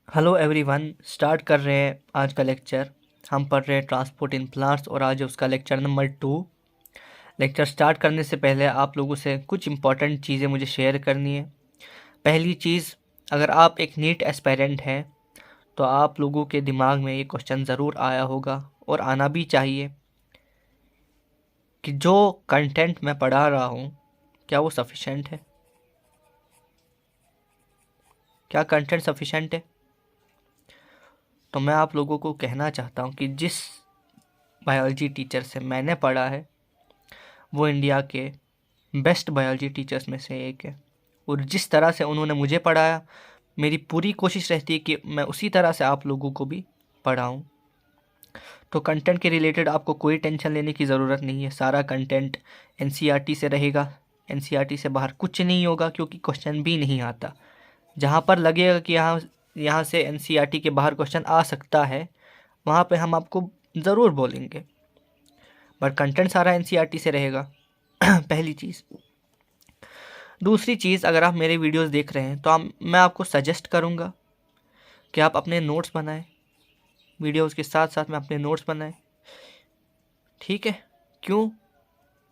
Hello everyone, start कर रहे हैं आज का लेक्चर। हम पढ़ रहे हैं ट्रांसपोर्ट इन प्लांट्स और आज उसका लेक्चर नंबर 2। लेक्चर स्टार्ट करने से पहले आप लोगों से कुछ इंपॉर्टेंट चीज़ें मुझे शेयर करनी है। पहली चीज़, अगर आप एक नीट एस्पायरेंट हैं तो आप लोगों के दिमाग में ये क्वेश्चन ज़रूर आया होगा और आना भी चाहिए कि जो कंटेंट मैं पढ़ा रहा हूँ क्या वो सफिशेंट है, क्या कंटेंट सफिशेंट है। तो मैं आप लोगों को कहना चाहता हूँ कि जिस बायोलॉजी टीचर से मैंने पढ़ा है वो इंडिया के बेस्ट बायोलॉजी टीचर्स में से एक है और जिस तरह से उन्होंने मुझे पढ़ाया मेरी पूरी कोशिश रहती है कि मैं उसी तरह से आप लोगों को भी पढ़ाऊँ। तो कंटेंट के रिलेटेड आपको कोई टेंशन लेने की ज़रूरत नहीं है। सारा कंटेंट एनसीईआरटी से रहेगा, एनसीईआरटी से बाहर कुछ नहीं होगा क्योंकि क्वेश्चन भी नहीं आता। जहाँ पर लगेगा कि यहाँ से एनसीईआरटी के बाहर क्वेश्चन आ सकता है वहाँ पे हम आपको ज़रूर बोलेंगे, बट कंटेंट सारा एनसीईआरटी से रहेगा। पहली चीज़। दूसरी चीज़, अगर आप मेरे वीडियोस देख रहे हैं तो मैं आपको सजेस्ट करूँगा कि आप अपने नोट्स बनाएं, वीडियोस के साथ साथ में अपने नोट्स बनाएं। ठीक है? क्यों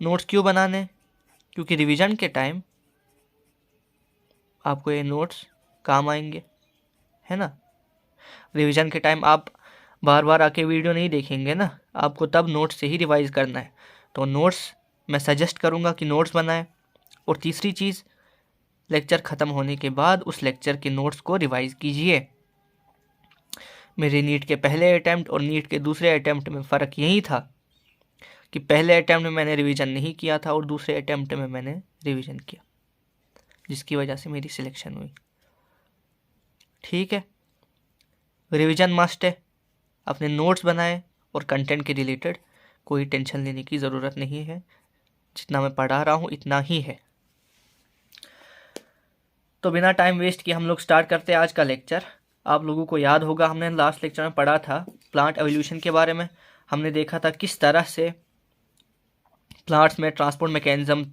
नोट्स क्यों बनाने? क्योंकि रिवीजन के टाइम आपको ये नोट्स काम आएंगे, है ना। रिवीजन के टाइम आप बार बार आके वीडियो नहीं देखेंगे ना, आपको तब नोट्स से ही रिवाइज करना है। तो नोट्स मैं सजेस्ट करूँगा कि नोट्स बनाएं। और तीसरी चीज़, लेक्चर ख़त्म होने के बाद उस लेक्चर के नोट्स को रिवाइज कीजिए। मेरे नीट के पहले अटैम्प्ट और नीट के दूसरे अटैम्प्ट में फ़र्क यही था कि पहले अटैम्प्ट में मैंने रिवीजन नहीं किया था और दूसरे अटैम्प्ट में मैंने रिवीजन किया, जिसकी वजह से मेरी सिलेक्शन हुई। ठीक है, रिवीजन मस्ट है। अपने नोट्स बनाएं और कंटेंट के रिलेटेड कोई टेंशन लेने की ज़रूरत नहीं है। जितना मैं पढ़ा रहा हूँ इतना ही है। तो बिना टाइम वेस्ट किए हम लोग स्टार्ट करते हैं आज का लेक्चर। आप लोगों को याद होगा हमने लास्ट लेक्चर में पढ़ा था प्लांट एवोल्यूशन के बारे में। हमने देखा था किस तरह से प्लांट्स में ट्रांसपोर्ट मैकेनिज्म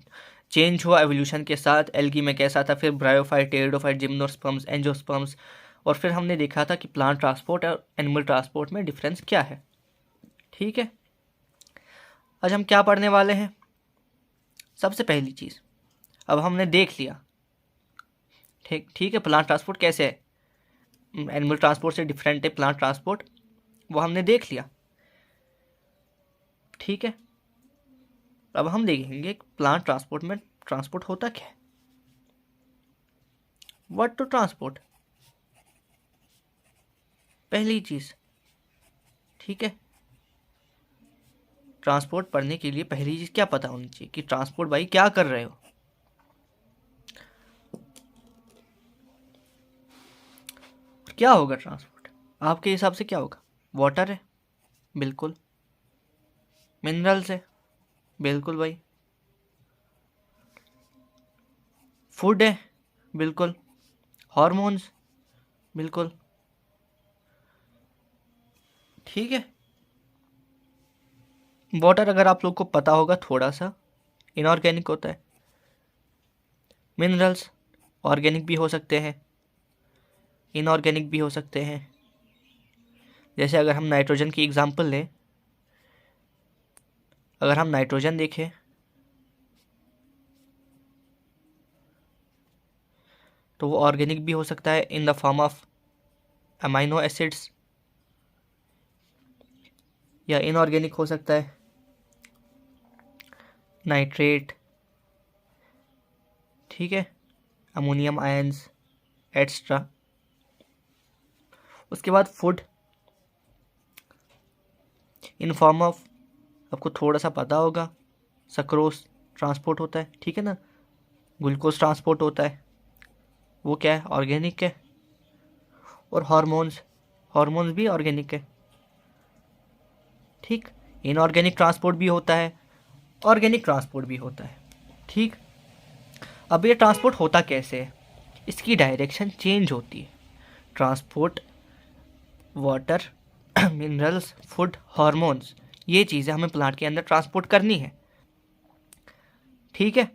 चेंज हुआ एवोल्यूशन के साथ। एल्गी में कैसा था, फिर ब्रायोफाइट, टेरिडोफाइट, जिम्नोस्पर्म्स, एंजियोस्पर्म्स, और फिर हमने देखा था कि प्लांट ट्रांसपोर्ट और एनिमल ट्रांसपोर्ट में डिफरेंस क्या है। ठीक है, आज हम क्या पढ़ने वाले हैं? सबसे पहली चीज़, अब हमने देख लिया ठीक है प्लांट ट्रांसपोर्ट कैसे है, एनिमल ट्रांसपोर्ट से डिफरेंट है प्लांट ट्रांसपोर्ट, वो हमने देख लिया। ठीक है, अब हम देखेंगे प्लांट ट्रांसपोर्ट में ट्रांसपोर्ट होता क्या है। व्हाट टू ट्रांसपोर्ट, पहली चीज। ठीक है, ट्रांसपोर्ट पढ़ने के लिए पहली चीज क्या पता होनी चाहिए कि ट्रांसपोर्ट भाई क्या कर रहे हो। क्या होगा ट्रांसपोर्ट आपके हिसाब से? क्या होगा? वाटर है, बिल्कुल। मिनरल्स है, बिल्कुल भाई। फूड है, बिल्कुल। हार्मोन्स, बिल्कुल। ठीक है, वाटर अगर आप लोग को पता होगा थोड़ा सा इनऑर्गेनिक होता है। मिनरल्स ऑर्गेनिक भी हो सकते हैं, इनऑर्गेनिक भी हो सकते हैं। जैसे अगर हम नाइट्रोजन की एग्जांपल लें, अगर हम नाइट्रोजन देखें तो वो ऑर्गेनिक भी हो सकता है in the form of amino acids, या इनऑर्गेनिक हो सकता है नाइट्रेट, ठीक है, अमोनियम आयंस एक्स्ट्रा। उसके बाद फूड इन फॉर्म ऑफ, आपको थोड़ा सा पता होगा, सक्रोज ट्रांसपोर्ट होता है, ठीक है ना, ग्लूकोज ट्रांसपोर्ट होता है, वो क्या है? ऑर्गेनिक है। और हार्मोन्स, हार्मोन्स भी ऑर्गेनिक है। ठीक, इनऑर्गेनिक ट्रांसपोर्ट भी होता है, ऑर्गेनिक ट्रांसपोर्ट भी होता है। ठीक, अब ये ट्रांसपोर्ट होता कैसे है? इसकी डायरेक्शन चेंज होती है। Transport water, minerals, food, hormones, ये चीज़ें हमें प्लांट के अंदर ट्रांसपोर्ट करनी है। ठीक है,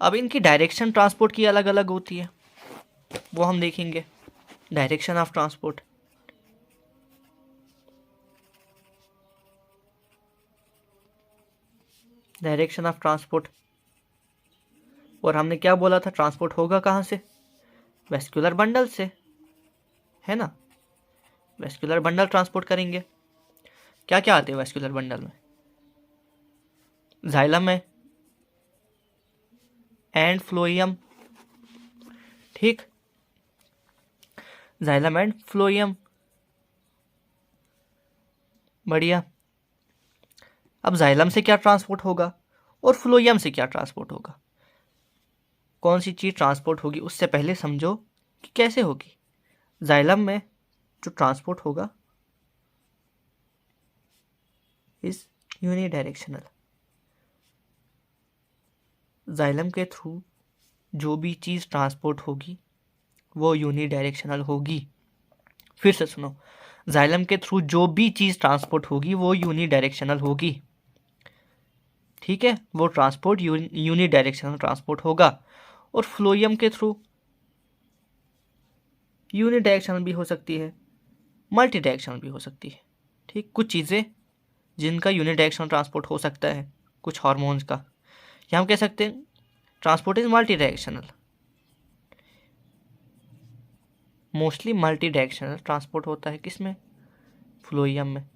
अब इनकी डायरेक्शन ट्रांसपोर्ट की अलग अलग होती है, वो हम देखेंगे। Direction of transport, direction of transport. और हमने क्या बोला था, ट्रांसपोर्ट होगा कहाँ से, वेस्कुलर बंडल से, है ना। वेस्कुलर बंडल ट्रांसपोर्ट करेंगे। क्या क्या आते हैं वेस्कुलर बंडल में, जाइलम है एंड फ्लोएम, ठीक, जाइलम एंड फ्लोएम, बढ़िया। अब जाइलम से क्या ट्रांसपोर्ट होगा और फ्लोएम से क्या ट्रांसपोर्ट होगा, कौन सी चीज ट्रांसपोर्ट होगी, उससे पहले समझो कि कैसे होगी। जाइलम में जो ट्रांसपोर्ट होगा इज यूनिडायरेक्शनल, जाइलम के थ्रू जो भी चीज ट्रांसपोर्ट होगी वो यूनिडायरेक्शनल होगी। फिर से सुनो, जाइलम के थ्रू जो भी चीज ट्रांसपोर्ट होगी वो यूनिडायरेक्शनल होगी, ठीक है, वो ट्रांसपोर्ट यूनिडायरेक्शनल ट्रांसपोर्ट होगा। और फ्लोएम के थ्रू यूनिडायरेक्शनल भी हो सकती है, मल्टी डायरेक्शनल भी हो सकती है, ठीक। कुछ चीज़ें जिनका यूनिडायरेक्शनल ट्रांसपोर्ट हो सकता है, कुछ हार्मोन्स का, या हम कह सकते हैं transport is multi directional, mostly multi directional transport होता है किसमें, फ्लोएम में।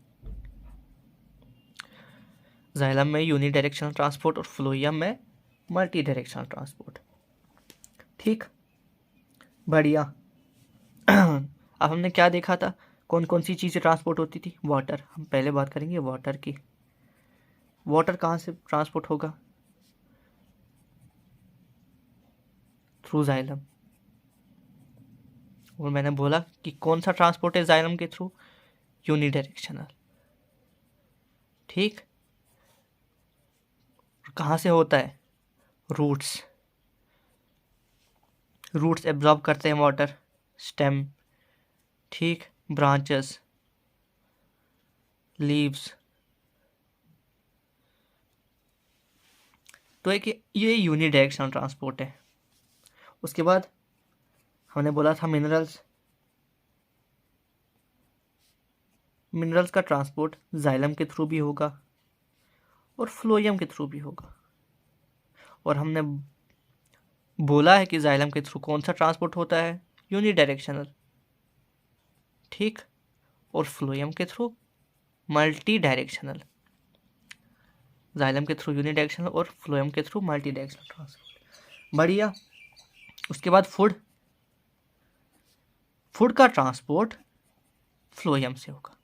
जाइलम में यूनिडायरेक्शनल ट्रांसपोर्ट और फ्लोएम में मल्टी डायरेक्शनल ट्रांसपोर्ट, ठीक, बढ़िया। अब हमने क्या देखा था, कौन कौन सी चीज़ें ट्रांसपोर्ट होती थी, वाटर, हम पहले बात करेंगे वाटर की। वाटर कहाँ से ट्रांसपोर्ट होगा, थ्रू जाइलम। और मैंने बोला कि कौन सा ट्रांसपोर्ट है जाइलम के थ्रू, यूनिडायरेक्शनल, ठीक। कहाँ से होता है, रूट्स, रूट्स एब्जॉर्ब करते हैं वाटर, स्टेम, ठीक, ब्रांचेस, लीव्स। तो एक ये यूनिडायरेक्शनल ट्रांसपोर्ट है। उसके बाद हमने बोला था मिनरल्स, मिनरल्स का ट्रांसपोर्ट जाइलम के थ्रू भी होगा और फ्लोएम के थ्रू भी होगा। और हमने बोला है कि जाइलम के थ्रू कौन सा ट्रांसपोर्ट होता है, यूनिडायरेक्शनल, ठीक, और फ्लोएम के थ्रू मल्टी डायरेक्शनल, जाइलम के थ्रू यूनिडायरेक्शनल और फ्लोएम के थ्रू मल्टी डायरेक्शनल ट्रांसपोर्ट, बढ़िया। उसके बाद फूड, फूड का ट्रांसपोर्ट फ्लोएम से होगा।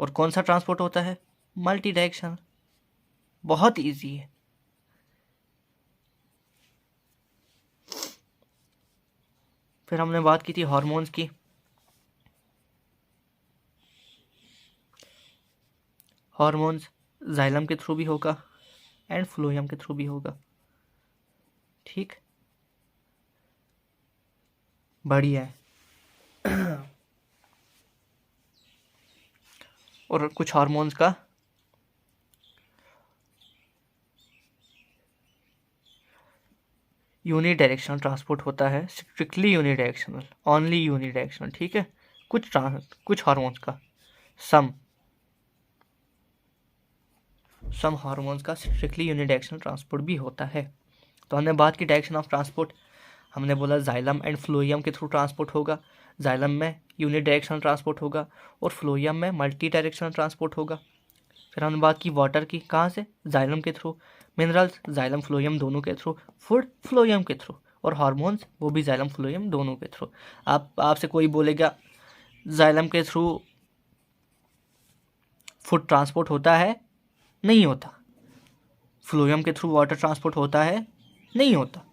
और कौन सा ट्रांसपोर्ट होता है, मल्टी डायरेक्शनल, बहुत इजी है। फिर हमने बात की थी हार्मोन्स की, हार्मोन्स जाइलम के थ्रू भी होगा एंड फ्लोएम के थ्रू भी होगा, ठीक, बढ़िया है। और कुछ हार्मोन्स का यूनिडायरेक्शनल ट्रांसपोर्ट होता है, स्ट्रिक्टली यूनिडायरेक्शनल, ओनली यूनिडायरेक्शनल, ठीक है। कुछ हार्मोन्स का, सम हार्मोन्स का स्ट्रिक्टली यूनिडायरेक्शनल ट्रांसपोर्ट भी होता है। तो हमने बात की डायरेक्शन ऑफ ट्रांसपोर्ट, हमने बोला जाइलम एंड फ्लोएम के थ्रू ट्रांसपोर्ट होगा, जाइलम में यूनिडायरेक्शनल ट्रांसपोर्ट होगा और फ्लोएम में मल्टी डायरेक्शनल ट्रांसपोर्ट होगा। फिर हमने बात की वाटर की, कहाँ से, जाइलम के थ्रू, मिनरल्स जाइलम फ्लोएम दोनों के थ्रू, फूड फ्लोएम के थ्रू, और हार्मोन्स वो भी जाइलम फ्लोएम दोनों के थ्रू। आपसे कोई बोलेगा जाइलम के थ्रू फूड ट्रांसपोर्ट होता है, नहीं होता। फ्लोएम के थ्रू वाटर ट्रांसपोर्ट होता है, नहीं होता।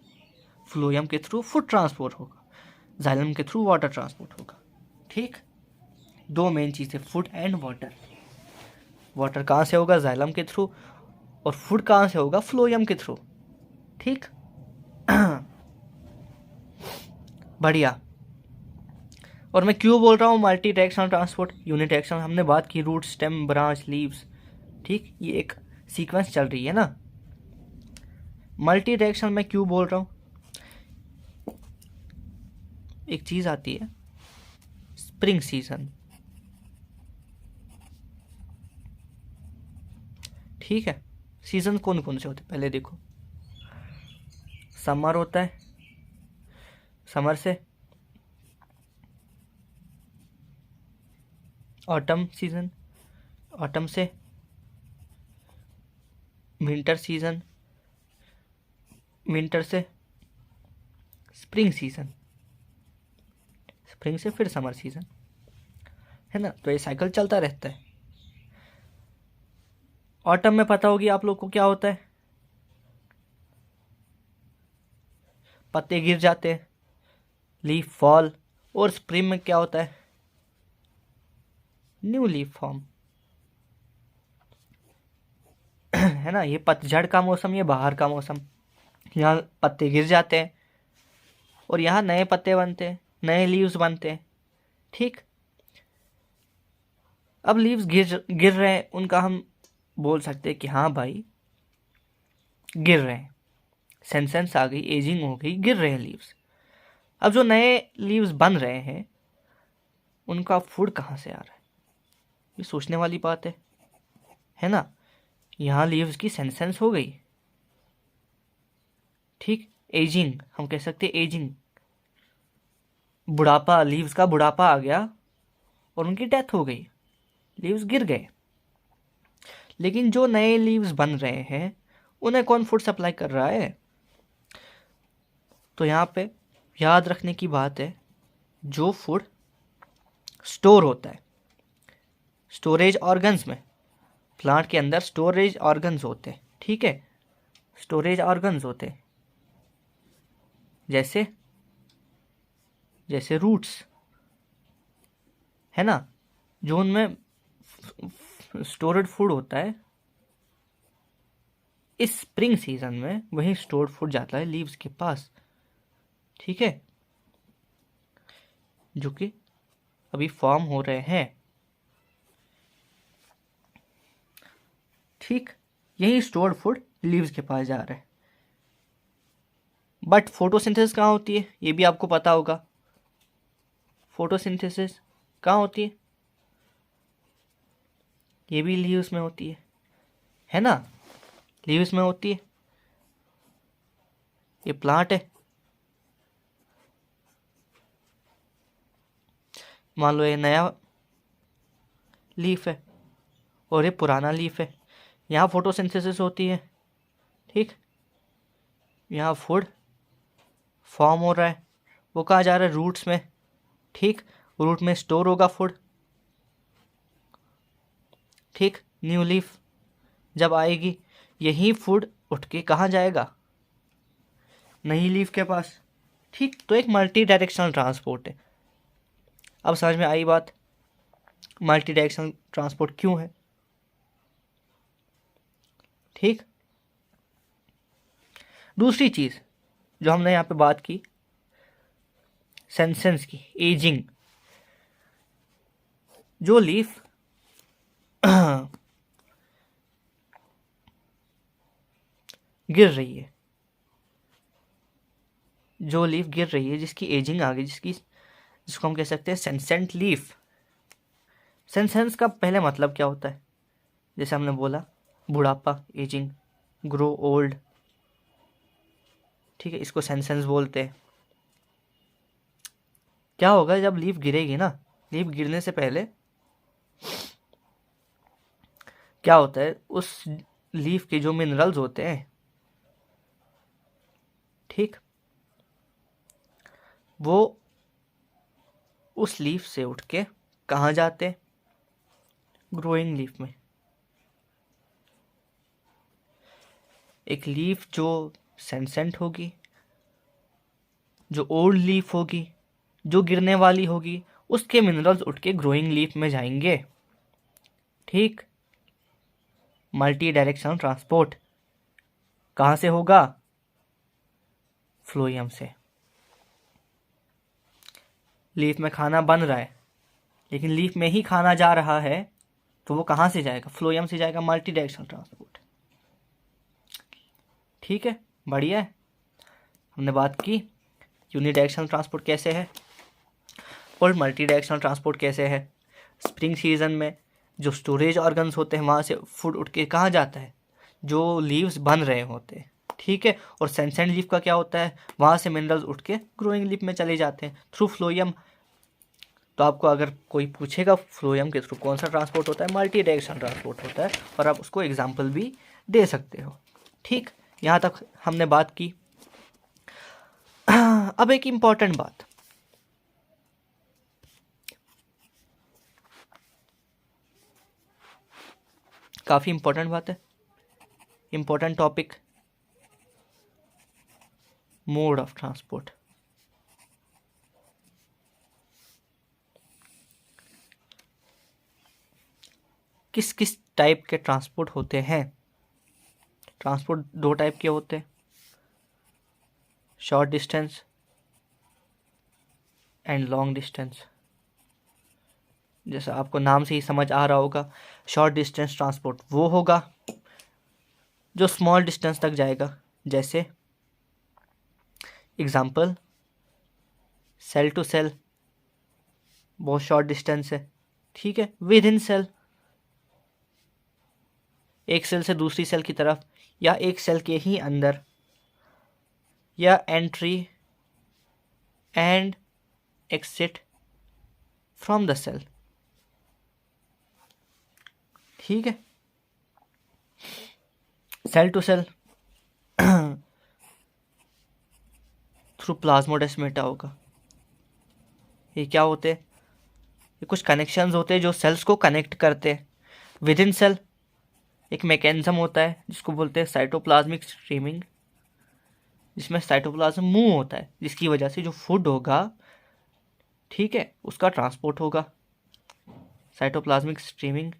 फ्लोएम के थ्रू फूड ट्रांसपोर्ट होगा, जाइलम के थ्रू वाटर ट्रांसपोर्ट होगा, ठीक। दो मेन चीज़ें, फूड एंड वाटर। वाटर कहाँ से होगा, जाइलम के थ्रू, और फूड कहाँ से होगा, फ्लोएम के थ्रू, ठीक। बढ़िया। और मैं क्यों बोल रहा हूँ मल्टी डायरेक्शनल ट्रांसपोर्ट, यूनिडायरेक्शनल, हमने बात की रूट, स्टेम, ब्रांच, लीव्स, ठीक, ये एक सीक्वेंस चल रही है ना। मल्टी डायरेक्शनल मैं क्यों बोल रहा हूँ, एक चीज़ आती है स्प्रिंग सीजन। ठीक है, सीजन कौन कौन से होते हैं पहले देखो। समर होता है, समर से ऑटम सीजन, ऑटम से विंटर सीजन, विंटर से स्प्रिंग सीजन, स्प्रिंग से फिर समर सीजन, है ना। तो ये साइकिल चलता रहता है। ऑटम में पता होगी आप लोग को क्या होता है, पत्ते गिर जाते हैं, लीफ फॉल। और स्प्रिंग में क्या होता है, न्यू लीफ फॉर्म, है ना। ये पतझड़ का मौसम, ये बाहर का मौसम। यहाँ पत्ते गिर जाते हैं और यहाँ नए पत्ते बनते हैं, नए लीव्स बनते हैं। ठीक, अब लीव्स गिर रहे हैं, उनका हम बोल सकते हैं कि हाँ भाई गिर रहे हैं, सेंसेंस आ गई, एजिंग हो गई, गिर रहे हैं लीव्स। अब जो नए लीव्स बन रहे हैं उनका फूड कहाँ से आ रहा है, ये सोचने वाली बात है ना। यहाँ लीव्स की सेंसेंस हो गई। ठीक, एजिंग हम कह सकते हैं, एजिंग बुढ़ापा, लीव्स का बुढ़ापा आ गया और उनकी डेथ हो गई, लीव्स गिर गए। लेकिन जो नए लीव्स बन रहे हैं उन्हें कौन फूड सप्लाई कर रहा है। तो यहाँ पे याद रखने की बात है, जो फूड स्टोर होता है, स्टोरेज ऑर्गन्स में, प्लांट के अंदर स्टोरेज ऑर्गन्स होते हैं। ठीक है, स्टोरेज ऑर्गन्स होते हैं, जैसे जैसे रूट्स, है ना, जो उनमें स्टोर्ड फूड होता है। इस स्प्रिंग सीजन में वही स्टोर्ड फूड जाता है लीव्स के पास। ठीक है, जो कि अभी फॉर्म हो रहे हैं। ठीक, यही स्टोर्ड फूड लीव्स के पास जा रहा है। बट फोटोसिंथेसिस कहाँ होती है, ये भी आपको पता होगा। फोटोसिंथेसिस कहाँ होती है, ये भी लीव्स में होती है ना, लीव्स में होती है। ये प्लांट है, मान लो ये नया लीफ है और ये पुराना लीफ है, यहाँ फोटोसिंथेसिस होती है। ठीक, यहाँ फूड फॉर्म हो रहा है, वो कहाँ जा रहा है, रूट्स में। ठीक, रूट में स्टोर होगा फूड। ठीक, न्यू लीफ जब आएगी, यही फूड उठ के कहाँ जाएगा, नई लीफ के पास। ठीक, तो एक मल्टी डायरेक्शनल ट्रांसपोर्ट है। अब समझ में आई बात, मल्टी डायरेक्शनल ट्रांसपोर्ट क्यों है। ठीक, दूसरी चीज जो हमने यहाँ पे बात की, सेंसेंस की, एजिंग। जो लीफ गिर रही है, जो लीफ गिर रही है, जिसकी एजिंग आ गई, जिसको हम कह सकते हैं सेंसेंट लीफ। सेंसेंस का पहले मतलब क्या होता है, जैसे हमने बोला बुढ़ापा, एजिंग, ग्रो ओल्ड। ठीक है, इसको सेंसेंस बोलते हैं। क्या होगा जब लीफ गिरेगी ना, लीफ गिरने से पहले क्या होता है, उस लीफ के जो मिनरल्स होते हैं, ठीक, वो उस लीफ से उठ के कहाँ जाते हैं, ग्रोइंग लीफ में। एक लीफ जो सेंसेंट होगी, जो ओल्ड लीफ होगी, जो गिरने वाली होगी, उसके मिनरल्स उठ के ग्रोइंग लीफ में जाएंगे। ठीक, मल्टी डायरेक्शनल ट्रांसपोर्ट कहाँ से होगा, फ्लोएम से। लीफ में खाना बन रहा है, लेकिन लीफ में ही खाना जा रहा है, तो वो कहाँ से जाएगा, फ्लोएम से जाएगा, मल्टी डायरेक्शनल ट्रांसपोर्ट। ठीक है, बढ़िया है। हमने बात की यूनिडायरेक्शनल ट्रांसपोर्ट कैसे है, और मल्टी डायरेक्शनल ट्रांसपोर्ट कैसे है, स्प्रिंग सीजन में जो स्टोरेज ऑर्गन्स होते हैं वहाँ से फूड उठ के कहाँ जाता है, जो लीव्स बन रहे होते हैं, ठीक है। और सेंसेंट लीफ का क्या होता है, वहाँ से मिनरल्स उठ के ग्रोइंग लीफ में चले जाते हैं थ्रू फ्लोएम। तो आपको अगर कोई पूछेगा फ्लोएम के थ्रू कौन सा ट्रांसपोर्ट होता है, मल्टी डायरेक्शनल ट्रांसपोर्ट होता है, और आप उसको एग्जाम्पल भी दे सकते हो, ठीक। यहाँ तक हमने बात की। अब एक इम्पॉर्टेंट बात, काफ़ी इम्पोर्टेंट बात है, important topic, mode of transport. किस किस टाइप के ट्रांसपोर्ट होते हैं। ट्रांसपोर्ट दो टाइप के होते हैं, short distance and long distance. जैसा आपको नाम से ही समझ आ रहा होगा, शॉर्ट डिस्टेंस ट्रांसपोर्ट वो होगा जो स्मॉल डिस्टेंस तक जाएगा, जैसे एग्जांपल सेल टू सेल, बहुत शॉर्ट डिस्टेंस है, ठीक है। विद इन सेल, एक सेल से दूसरी सेल की तरफ, या एक सेल के ही अंदर, या entry and exit from the cell, ठीक है। Cell to cell through plasmodesmata होगा। ये क्या होते हैं, ये कुछ कनेक्शंस होते हैं जो सेल्स को कनेक्ट करते हैं। विद इन सेल एक मैकेनिज्म होता है जिसको बोलते हैं साइटोप्लाज्मिक स्ट्रीमिंग, जिसमें साइटोप्लाज्म मूव होता है, जिसकी वजह से जो फूड होगा, ठीक है, उसका ट्रांसपोर्ट होगा। साइटोप्लाज्मिक स्ट्रीमिंग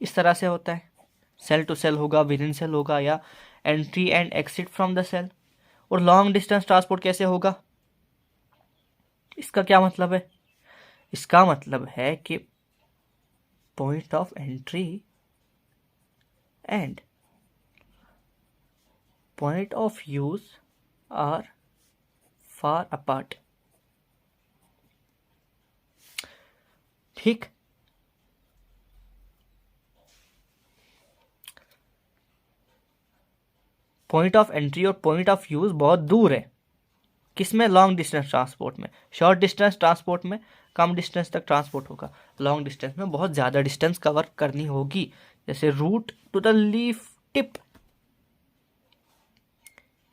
इस तरह से होता है, सेल टू सेल होगा, विद इन सेल होगा, या entry and exit from the cell. और लॉन्ग डिस्टेंस ट्रांसपोर्ट कैसे होगा, इसका क्या मतलब है, इसका मतलब है कि point of entry and point of use are far apart, ठीक। पॉइंट ऑफ एंट्री और पॉइंट ऑफ यूज बहुत दूर है, किसमें, लॉन्ग डिस्टेंस ट्रांसपोर्ट में। शॉर्ट डिस्टेंस ट्रांसपोर्ट में कम डिस्टेंस तक ट्रांसपोर्ट होगा, लॉन्ग डिस्टेंस में बहुत ज़्यादा डिस्टेंस कवर करनी होगी, जैसे root to the leaf tip.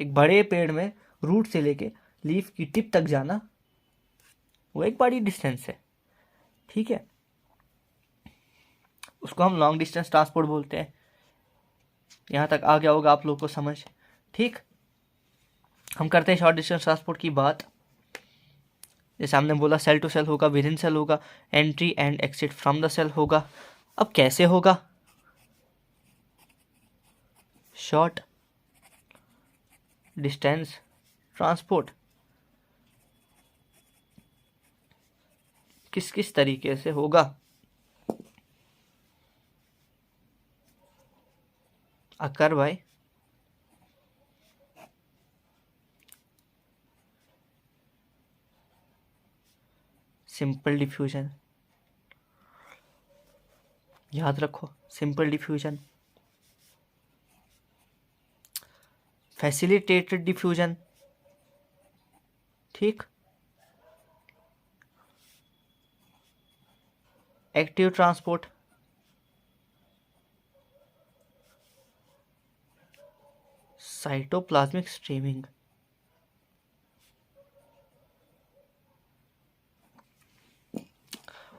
एक बड़े पेड़ में रूट से लेके लीफ की टिप तक जाना, वो एक बड़ी डिस्टेंस है, ठीक है। उसको हम लॉन्ग डिस्टेंस ट्रांसपोर्ट बोलते हैं। यहाँ तक आ गया होगा आप लोग को समझ, ठीक। हम करते हैं शॉर्ट डिस्टेंस ट्रांसपोर्ट की बात। जैसे हमने बोला सेल टू सेल होगा, विद इन सेल होगा, entry and exit from the cell होगा। अब कैसे होगा शॉर्ट डिस्टेंस ट्रांसपोर्ट, किस किस तरीके से होगा। अकर भाई, सिंपल डिफ्यूजन, याद रखो, सिंपल डिफ्यूजन, फैसिलिटेटेड डिफ्यूजन, ठीक, एक्टिव ट्रांसपोर्ट, साइटोप्लाज्मिक स्ट्रीमिंग।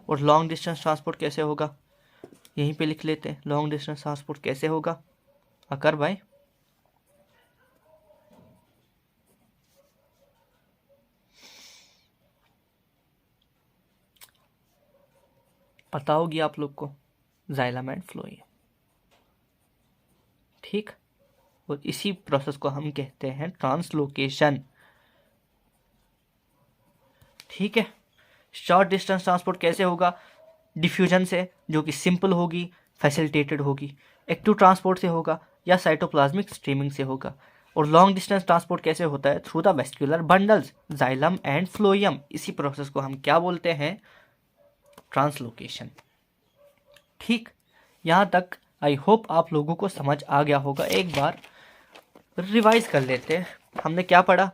और लॉन्ग डिस्टेंस ट्रांसपोर्ट कैसे होगा, यहीं पे लिख लेते हैं, लॉन्ग डिस्टेंस ट्रांसपोर्ट कैसे होगा अकर भाई। पता होगी आप लोग को, जाइलम एंड फ्लोएम, ठीक। और इसी प्रोसेस को हम कहते हैं ट्रांसलोकेशन, ठीक है। शॉर्ट डिस्टेंस ट्रांसपोर्ट कैसे होगा, डिफ्यूजन से, जो कि सिंपल होगी, फैसिलिटेटेड होगी। एक्टिव ट्रांसपोर्ट से होगा, या साइटोप्लाज्मिक स्ट्रीमिंग से होगा। और लॉन्ग डिस्टेंस ट्रांसपोर्ट कैसे होता है? Through the vascular bundles xylem and phloem. इसी प्रोसेस को हम क्या बोलते हैं? ट्रांसलोकेशन। ठीक, यहाँ तक आई होप आप लोगों को समझ आ गया होगा। एक बार रिवाइज कर लेते हैं। हमने क्या पढ़ा?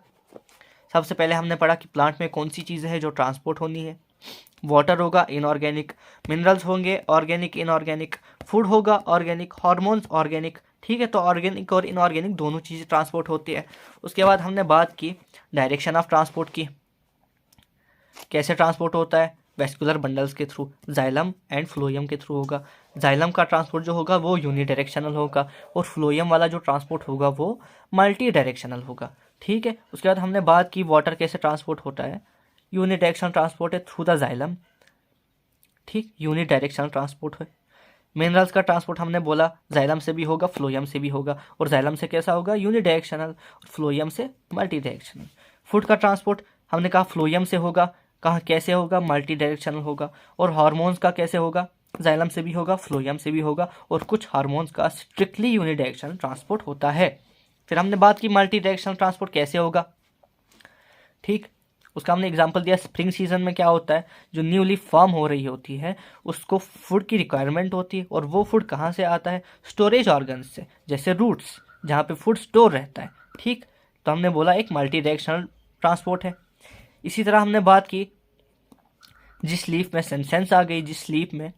सबसे पहले हमने पढ़ा कि प्लांट में कौन सी चीज़ें हैं जो ट्रांसपोर्ट होनी है। वाटर होगा इनऑर्गेनिक, मिनरल्स होंगे ऑर्गेनिक इनऑर्गेनिक, फूड होगा ऑर्गेनिक, हार्मोन्स ऑर्गेनिक। ठीक है, तो ऑर्गेनिक और इनऑर्गेनिक दोनों चीज़ें ट्रांसपोर्ट होती है। उसके बाद हमने बात की डायरेक्शन ऑफ ट्रांसपोर्ट की, कैसे ट्रांसपोर्ट होता है? वेस्कुलर बंडल्स के थ्रू, जाइलम एंड फ्लोएम के थ्रू होगा। जाइलम का ट्रांसपोर्ट जो होगा वो यूनिडायरेक्शनल होगा और फ्लोएम वाला जो ट्रांसपोर्ट होगा वो मल्टी डायरेक्शनल होगा। ठीक है, उसके बाद हमने बात की वाटर कैसे ट्रांसपोर्ट होता है। यूनिडायरेक्शनल ट्रांसपोर्ट है थ्रू द जाइलम। ठीक, यूनिडायरेक्शनल ट्रांसपोर्ट है। मिनरल्स का ट्रांसपोर्ट हमने बोला जाइलम से भी होगा फ्लोएम से भी होगा, और जाइलम से कैसा होगा? यूनिडायरेक्शनल, और फ्लोएम से मल्टी डायरेक्शनल। फूड का ट्रांसपोर्ट हमने कहा फ्लोएम से होगा, कहाँ कैसे होगा? मल्टी डायरेक्शनल होगा। और हार्मोन्स का कैसे होगा? जाइलम से भी होगा फ्लोएम से भी होगा, और कुछ हार्मोन्स का स्ट्रिक्टली यूनिडायरेक्शनल ट्रांसपोर्ट होता है। फिर हमने बात की मल्टी डायरेक्शनल ट्रांसपोर्ट कैसे होगा। ठीक, उसका हमने एग्जांपल दिया स्प्रिंग सीजन में क्या होता है? जो न्यूली फॉर्म हो रही होती है उसको फूड की रिक्वायरमेंट होती है, और वो फूड कहाँ से आता है? स्टोरेज ऑर्गन्स से, जैसे रूट्स जहाँ पे फूड स्टोर रहता है। ठीक, तो हमने बोला एक मल्टी डायरेक्शनल ट्रांसपोर्ट है। इसी तरह हमने बात की जिस लीफ में सेंसेंस आ गई, जिस लीफ में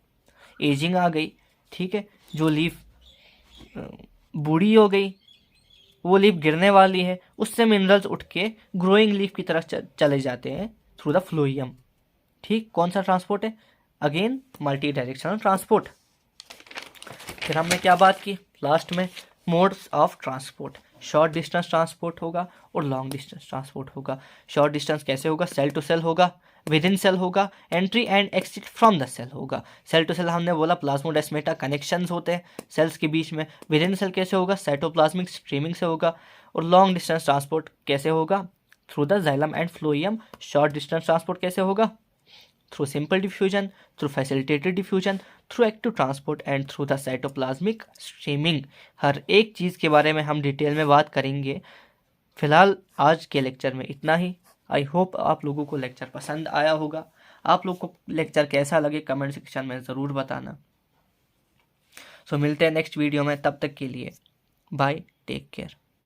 एजिंग आ गई, ठीक है, जो लीफ बूढ़ी हो गई, वो लीफ गिरने वाली है, उससे मिनरल्स उठ के ग्रोइंग लीफ की तरफ चले जाते हैं थ्रू द फ्लोएम। ठीक, कौन सा ट्रांसपोर्ट है? Again multi directional transport. फिर हमने क्या बात की लास्ट में? Modes of transport. Short distance transport होगा और लॉन्ग डिस्टेंस ट्रांसपोर्ट होगा। शॉर्ट डिस्टेंस कैसे होगा? सेल टू सेल होगा, विद इन सेल होगा, entry and exit from the cell होगा। सेल टू सेल हमने बोला प्लाज्मोडेस्माटा कनेक्शंस होते हैं सेल्स के बीच में। विद इन सेल कैसे होगा? साइटोप्लाज्मिक स्ट्रीमिंग से होगा। और लॉन्ग डिस्टेंस ट्रांसपोर्ट कैसे होगा? Through the xylem and phloem. Short distance transport कैसे होगा? Through simple diffusion, through facilitated diffusion, through active transport and through the cytoplasmic streaming. हर एक चीज़ के बारे में हम डिटेल में बात करेंगे। फिलहाल आज के लेक्चर में इतना ही। आई होप आप लोगों को लेक्चर पसंद आया होगा। आप लोग को लेक्चर कैसा लगे कमेंट सेक्शन में ज़रूर बताना। सो मिलते हैं नेक्स्ट वीडियो में, तब तक के लिए बाय, टेक केयर।